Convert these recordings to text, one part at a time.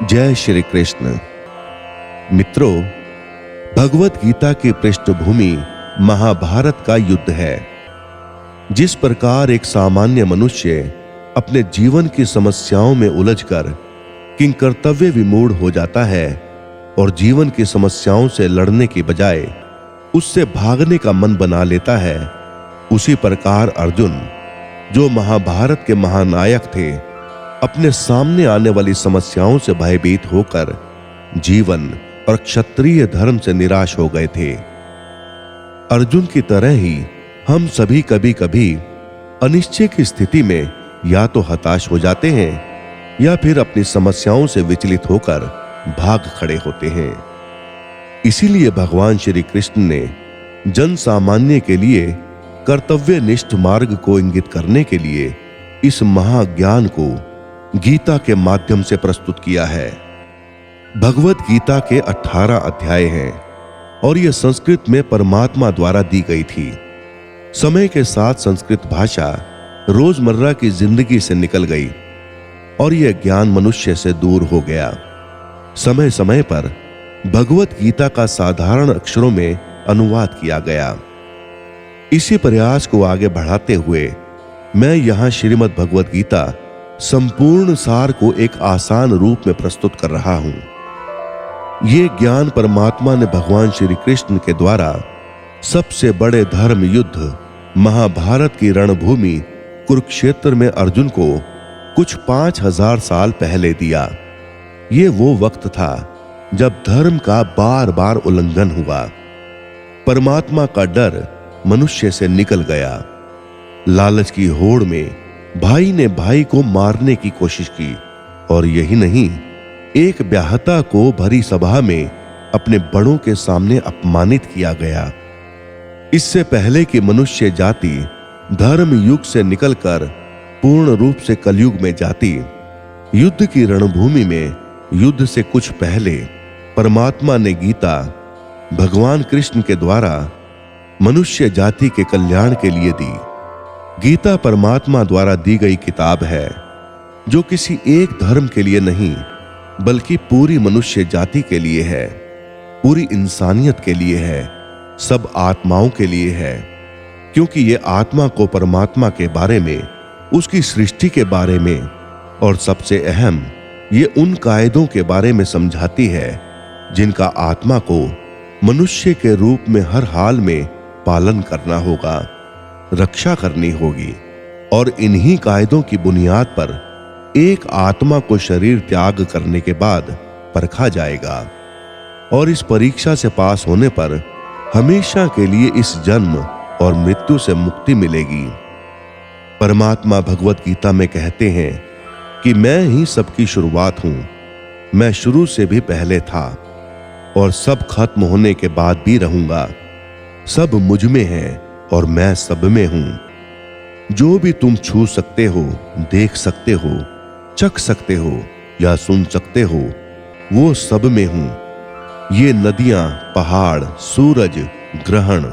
जय श्री कृष्ण। मित्रों, भगवत गीता की पृष्ठभूमि महाभारत का युद्ध है। जिस प्रकार एक सामान्य मनुष्य अपने जीवन की समस्याओं में उलझकर किंकर्तव्य विमूढ़ हो जाता है और जीवन की समस्याओं से लड़ने की बजाय उससे भागने का मन बना लेता है, उसी प्रकार अर्जुन, जो महाभारत के महानायक थे, अपने सामने आने वाली समस्याओं से भयभीत होकर जीवन और क्षत्रिय धर्म से निराश हो गए थे। अर्जुन की तरह ही हम सभी कभी कभी अनिश्चय की स्थिति में या तो हताश हो जाते हैं या फिर अपनी समस्याओं से विचलित होकर भाग खड़े होते हैं। इसीलिए भगवान श्री कृष्ण ने जन सामान्य के लिए कर्तव्यनिष्ठ मार्ग को इंगित करने के लिए इस महाज्ञान को गीता के माध्यम से प्रस्तुत किया है। भगवत गीता के 18 अध्याय हैं और यह संस्कृत में परमात्मा द्वारा दी गई थी। समय के साथ संस्कृत भाषा रोजमर्रा की जिंदगी से निकल गई और यह ज्ञान मनुष्य से दूर हो गया। समय समय पर भगवत गीता का साधारण अक्षरों में अनुवाद किया गया। इसी प्रयास को आगे बढ़ाते हुए मैं यहां श्रीमद् भगवत गीता संपूर्ण सार को एक आसान रूप में प्रस्तुत कर रहा हूं। यह ज्ञान परमात्मा ने भगवान श्री कृष्ण के द्वारा सबसे बड़े धर्म युद्ध महाभारत की रणभूमि कुरुक्षेत्र में अर्जुन को कुछ 5000 साल पहले दिया। यह वो वक्त था जब धर्म का बार बार उल्लंघन हुआ, परमात्मा का डर मनुष्य से निकल गया। लालच की होड़ में भाई ने भाई को मारने की कोशिश की और यही नहीं, एक ब्याहता को भरी सभा में अपने बड़ों के सामने अपमानित किया गया। इससे पहले कि मनुष्य जाति धर्म युग से निकलकर पूर्ण रूप से कलयुग में जाती, युद्ध की रणभूमि में युद्ध से कुछ पहले परमात्मा ने गीता भगवान कृष्ण के द्वारा मनुष्य जाति के कल्याण के लिए दी। गीता परमात्मा द्वारा दी गई किताब है जो किसी एक धर्म के लिए नहीं बल्कि पूरी मनुष्य जाति के लिए है, पूरी इंसानियत के लिए है, सब आत्माओं के लिए है। क्योंकि ये आत्मा को परमात्मा के बारे में, उसकी सृष्टि के बारे में और सबसे अहम ये उन कायदों के बारे में समझाती है जिनका आत्मा को मनुष्य के रूप में हर हाल में पालन करना होगा, रक्षा करनी होगी। और इन्हीं कायदों की बुनियाद पर एक आत्मा को शरीर त्याग करने के बाद परखा जाएगा और इस परीक्षा से पास होने पर हमेशा के लिए इस जन्म और मृत्यु से मुक्ति मिलेगी। परमात्मा भगवत गीता में कहते हैं कि मैं ही सबकी शुरुआत हूं, मैं शुरू से भी पहले था और सब खत्म होने के बाद भी रहूंगा। सब मुझ में है और मैं सब में हूं। जो भी तुम छू सकते हो, देख सकते हो, चख सकते हो या सुन सकते हो, वो सब में हूं। ये नदियां, पहाड़, सूरज, ग्रहण,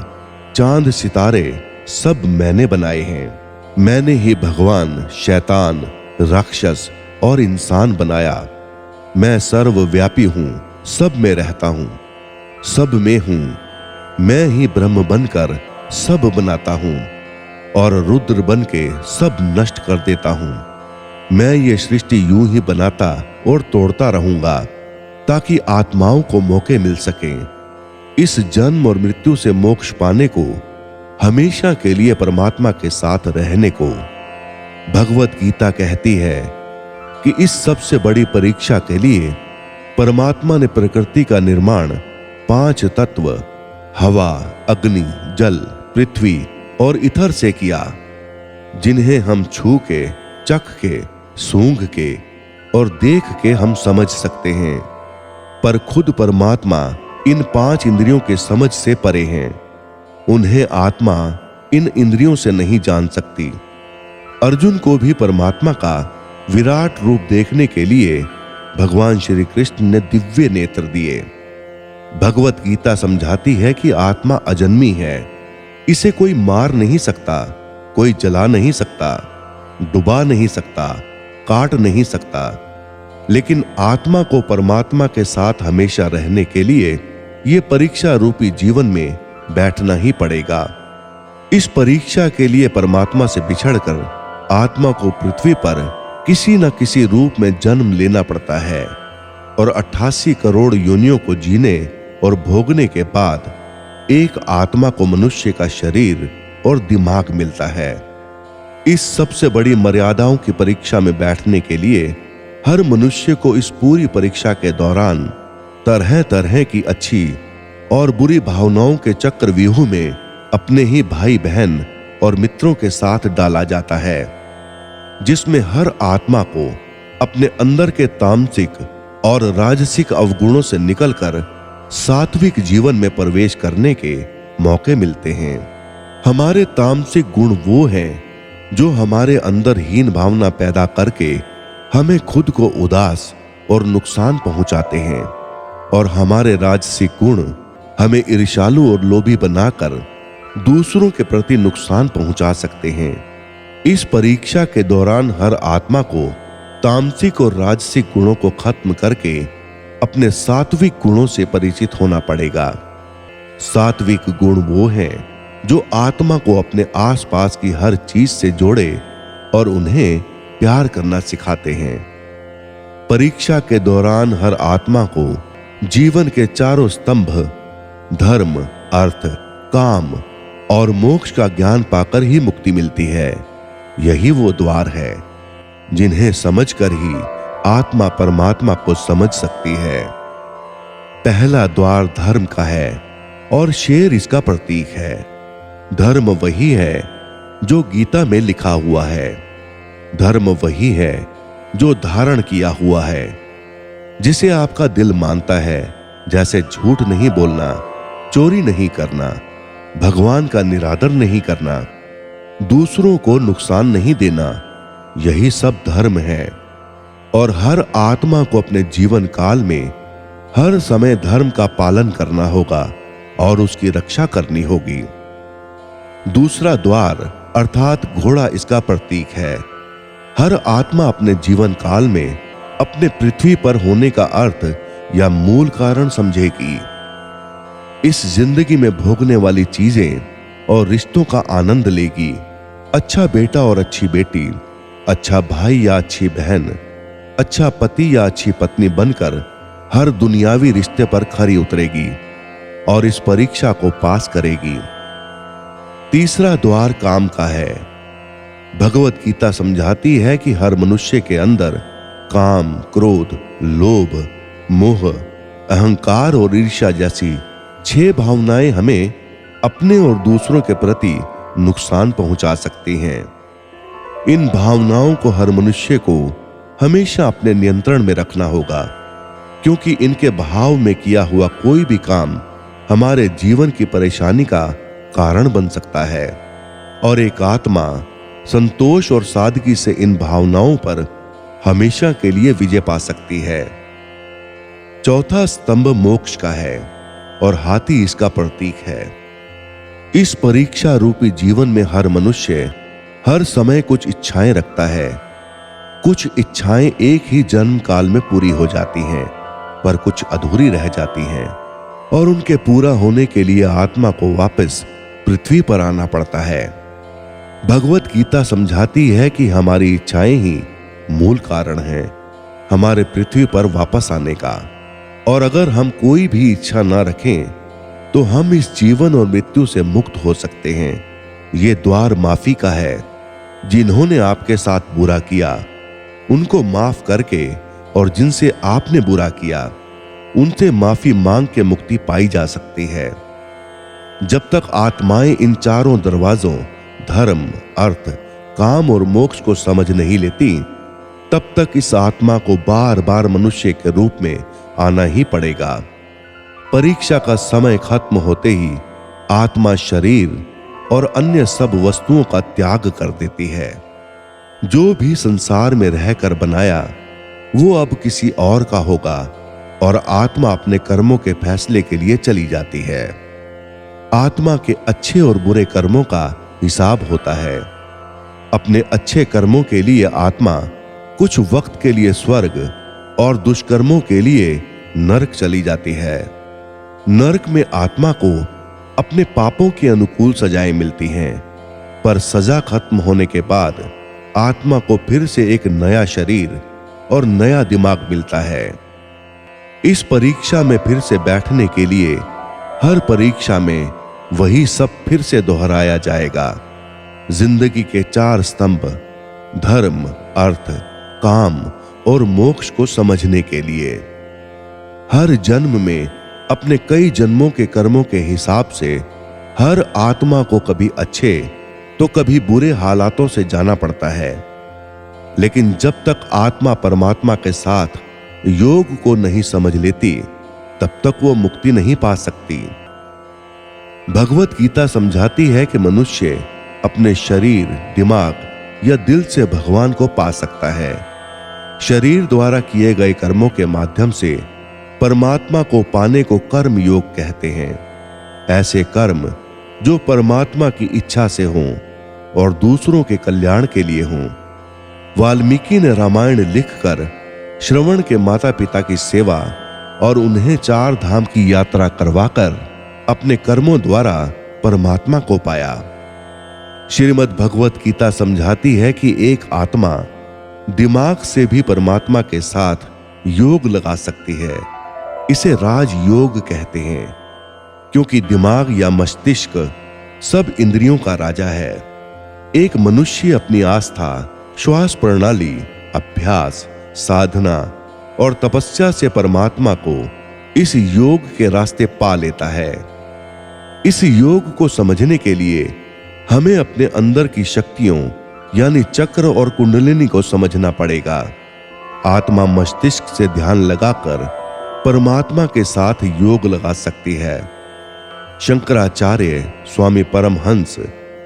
चांद, सितारे सब मैंने बनाए हैं। मैंने ही भगवान, शैतान, राक्षस और इंसान बनाया। मैं सर्वव्यापी हूं, सब में रहता हूं, सब में हूं। मैं ही ब्रह्म बनकर सब बनाता हूं और रुद्र बन के सब नष्ट कर देता हूं। मैं ये सृष्टि यूं ही बनाता और तोड़ता रहूंगा ताकि आत्माओं को मौके मिल सकें इस जन्म और मृत्यु से मोक्ष पाने को, हमेशा के लिए परमात्मा के साथ रहने को। भगवत गीता कहती है कि इस सबसे बड़ी परीक्षा के लिए परमात्मा ने प्रकृति का निर्माण 5 तत्व हवा, अग्नि, जल, पृथ्वी और इथर से किया, जिन्हें हम छू के, चख के, सूंघ के और देख के हम समझ सकते हैं। पर खुद परमात्मा इन 5 इंद्रियों के समझ से परे हैं। उन्हें आत्मा इन इंद्रियों से नहीं जान सकती। अर्जुन को भी परमात्मा का विराट रूप देखने के लिए भगवान श्री कृष्ण ने दिव्य नेत्र दिए। भगवत गीता समझाती है कि आत्मा अजन्मी है, इसे कोई मार नहीं सकता, कोई जला नहीं सकता, डुबा नहीं सकता, काट नहीं सकता, लेकिन आत्मा को परमात्मा के साथ हमेशा रहने के लिए ये परीक्षा रूपी जीवन में बैठना ही पड़ेगा। इस परीक्षा के लिए परमात्मा से बिछड़कर आत्मा को पृथ्वी पर किसी न किसी रूप में जन्म लेना पड़ता है और 88 करोड़ योनियों को जीने और भोगने के बाद एक आत्मा को मनुष्य का शरीर और दिमाग मिलता है। इस सबसे बड़ी मर्यादाओं की परीक्षा में बैठने के लिए हर मनुष्य को इस पूरी परीक्षा के दौरान तरह तरह की अच्छी और बुरी भावनाओं के चक्रव्यूह में अपने ही भाई बहन और मित्रों के साथ डाला जाता है, जिसमें हर आत्मा को अपने अंदर के तामसिक और राजसिक अवगुणों से निकलकर सात्विक जीवन में प्रवेश करने के मौके मिलते हैं। हमारे तामसिक गुण वो हैं जो हमारे अंदर हीन भावना पैदा करके हमें खुद को उदास और नुकसान पहुंचाते हैं, और हमारे राजसिक गुण हमें ईर्ष्यालु और लोभी बनाकर दूसरों के प्रति नुकसान पहुंचा सकते हैं। इस परीक्षा के दौरान हर आत्मा को तामसिक और राजसिक गुणों को खत्म करके अपने सात्विक गुणों से परिचित होना पड़ेगा। सात्विक गुण वो हैं जो आत्मा को अपने आसपास की हर चीज से जोड़े और उन्हें प्यार करना सिखाते हैं। परीक्षा के दौरान हर आत्मा को जीवन के चारों स्तंभ धर्म, अर्थ, काम और मोक्ष का ज्ञान पाकर ही मुक्ति मिलती है। यही वो द्वार है जिन्हें समझकर ही आत्मा परमात्मा को समझ सकती है। पहला द्वार धर्म का है और शेर इसका प्रतीक है। धर्म वही है जो गीता में लिखा हुआ है। धर्म वही है जो धारण किया हुआ है, जिसे आपका दिल मानता है, जैसे झूठ नहीं बोलना, चोरी नहीं करना, भगवान का निरादर नहीं करना, दूसरों को नुकसान नहीं देना। यही सब धर्म है और हर आत्मा को अपने जीवन काल में हर समय धर्म का पालन करना होगा और उसकी रक्षा करनी होगी। दूसरा द्वार अर्थात घोड़ा इसका प्रतीक है। हर आत्मा अपने जीवन काल में अपने पृथ्वी पर होने का अर्थ या मूल कारण समझेगी। इस जिंदगी में भोगने वाली चीजें और रिश्तों का आनंद लेगी। अच्छा बेटा और अच्छी बेटी, अच्छा भाई या अच्छी बहन, अच्छा पति या अच्छी पत्नी बनकर हर दुनियावी रिश्ते पर खरी उतरेगी और इस परीक्षा को पास करेगी। तीसरा द्वार काम का है। भगवत गीता समझाती है कि हर मनुष्य के अंदर काम, क्रोध, लोभ, मोह, अहंकार और ईर्ष्या जैसी 6 भावनाएं हमें अपने और दूसरों के प्रति नुकसान पहुंचा सकती हैं। इन भावनाओं को हर मनुष्य को हमेशा अपने नियंत्रण में रखना होगा, क्योंकि इनके भाव में किया हुआ कोई भी काम हमारे जीवन की परेशानी का कारण बन सकता है। और एक आत्मा संतोष और सादगी से इन भावनाओं पर हमेशा के लिए विजय पा सकती है। चौथा स्तंभ मोक्ष का है और हाथी इसका प्रतीक है। इस परीक्षा रूपी जीवन में हर मनुष्य हर समय कुछ इच्छाएं रखता है। कुछ इच्छाएं एक ही जन्म काल में पूरी हो जाती हैं, पर कुछ अधूरी रह जाती हैं और उनके पूरा होने के लिए आत्मा को वापस पृथ्वी पर आना पड़ता है। भगवत गीता समझाती है कि हमारी इच्छाएं ही मूल कारण हैं हमारे पृथ्वी पर वापस आने का, और अगर हम कोई भी इच्छा ना रखें तो हम इस जीवन और मृत्यु से मुक्त हो सकते हैं। ये द्वार माफी का है। जिन्होंने आपके साथ बुरा किया उनको माफ करके और जिनसे आपने बुरा किया उनसे माफी मांग के मुक्ति पाई जा सकती है। जब तक आत्माएं इन चारों दरवाजों धर्म, अर्थ, काम और मोक्ष को समझ नहीं लेती, तब तक इस आत्मा को बार बार मनुष्य के रूप में आना ही पड़ेगा। परीक्षा का समय खत्म होते ही आत्मा शरीर और अन्य सब वस्तुओं का त्याग कर देती है। जो भी संसार में रहकर बनाया वो अब किसी और का होगा और आत्मा अपने कर्मों के फैसले के लिए चली जाती है। आत्मा के अच्छे और बुरे कर्मों का हिसाब होता है। अपने अच्छे कर्मों के लिए आत्मा कुछ वक्त के लिए स्वर्ग और दुष्कर्मों के लिए नरक चली जाती है। नरक में आत्मा को अपने पापों के अनुकूल सजाएं मिलती हैं, पर सजा खत्म होने के बाद आत्मा को फिर से एक नया शरीर और नया दिमाग मिलता है। इस परीक्षा में फिर से बैठने के लिए हर परीक्षा में वही सब फिर से दोहराया जाएगा। जिंदगी के 4 स्तंभ धर्म, अर्थ, काम और मोक्ष को समझने के लिए हर जन्म में अपने कई जन्मों के कर्मों के हिसाब से हर आत्मा को कभी अच्छे तो कभी बुरे हालातों से जाना पड़ता है। लेकिन जब तक आत्मा परमात्मा के साथ योग को नहीं समझ लेती, तब तक वो मुक्ति नहीं पा सकती। भगवत गीता समझाती है कि मनुष्य अपने शरीर, दिमाग या दिल से भगवान को पा सकता है। शरीर द्वारा किए गए कर्मों के माध्यम से परमात्मा को पाने को कर्म योग कहते हैं। ऐसे कर्म जो परमात्मा की इच्छा से हों और दूसरों के कल्याण के लिए हों। वाल्मीकि ने रामायण लिखकर श्रवण के माता पिता की सेवा और उन्हें 4 धाम की यात्रा करवाकर अपने कर्मों द्वारा परमात्मा को पाया। श्रीमद् भगवत गीता समझाती है कि एक आत्मा दिमाग से भी परमात्मा के साथ योग लगा सकती है। इसे राजयोग कहते हैं, क्योंकि दिमाग या मस्तिष्क सब इंद्रियों का राजा है। एक मनुष्य अपनी आस्था, श्वास प्रणाली, अभ्यास, साधना और तपस्या से परमात्मा को इस योग के रास्ते पा लेता है। इस योग को समझने के लिए हमें अपने अंदर की शक्तियों यानी चक्र और कुंडलिनी को समझना पड़ेगा। आत्मा मस्तिष्क से ध्यान लगाकर परमात्मा के साथ योग लगा सकती है। शंकराचार्य, स्वामी परमहंस,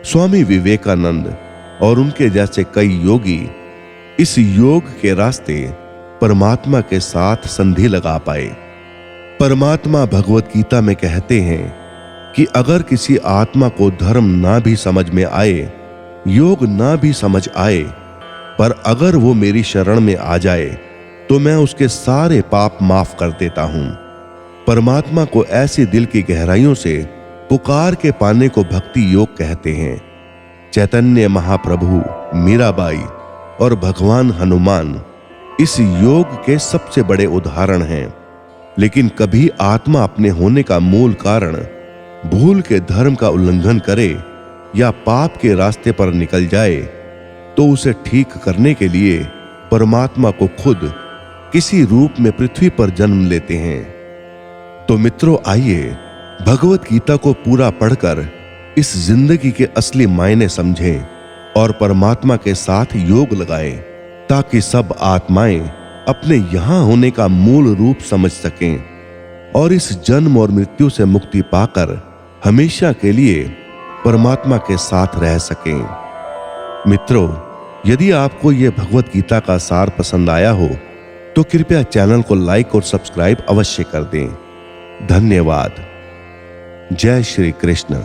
स्वामी विवेकानंद और उनके जैसे कई योगी इस योग के रास्ते परमात्मा के साथ संधि लगा पाए। परमात्मा भगवत गीता में कहते हैं कि अगर किसी आत्मा को धर्म ना भी समझ में आए, योग ना भी समझ आए, पर अगर वो मेरी शरण में आ जाए तो मैं उसके सारे पाप माफ कर देता हूं। परमात्मा को ऐसे दिल की गहराइयों से पुकार के पाने को भक्ति योग कहते हैं। चैतन्य महाप्रभु, मीराबाई और भगवान हनुमान इस योग के सबसे बड़े उदाहरण हैं। लेकिन कभी आत्मा अपने होने का मूल कारण भूल के धर्म का उल्लंघन करे या पाप के रास्ते पर निकल जाए, तो उसे ठीक करने के लिए परमात्मा को खुद किसी रूप में पृथ्वी पर जन्म लेते हैं। तो मित्रों, आइए भगवत गीता को पूरा पढ़कर इस जिंदगी के असली मायने समझें और परमात्मा के साथ योग लगाएं, ताकि सब आत्माएं अपने यहां होने का मूल रूप समझ सकें और इस जन्म और मृत्यु से मुक्ति पाकर हमेशा के लिए परमात्मा के साथ रह सकें। मित्रों, यदि आपको यह भगवत गीता का सार पसंद आया हो तो कृपया चैनल को लाइक और सब्सक्राइब अवश्य कर दें। धन्यवाद। जय श्री कृष्ण।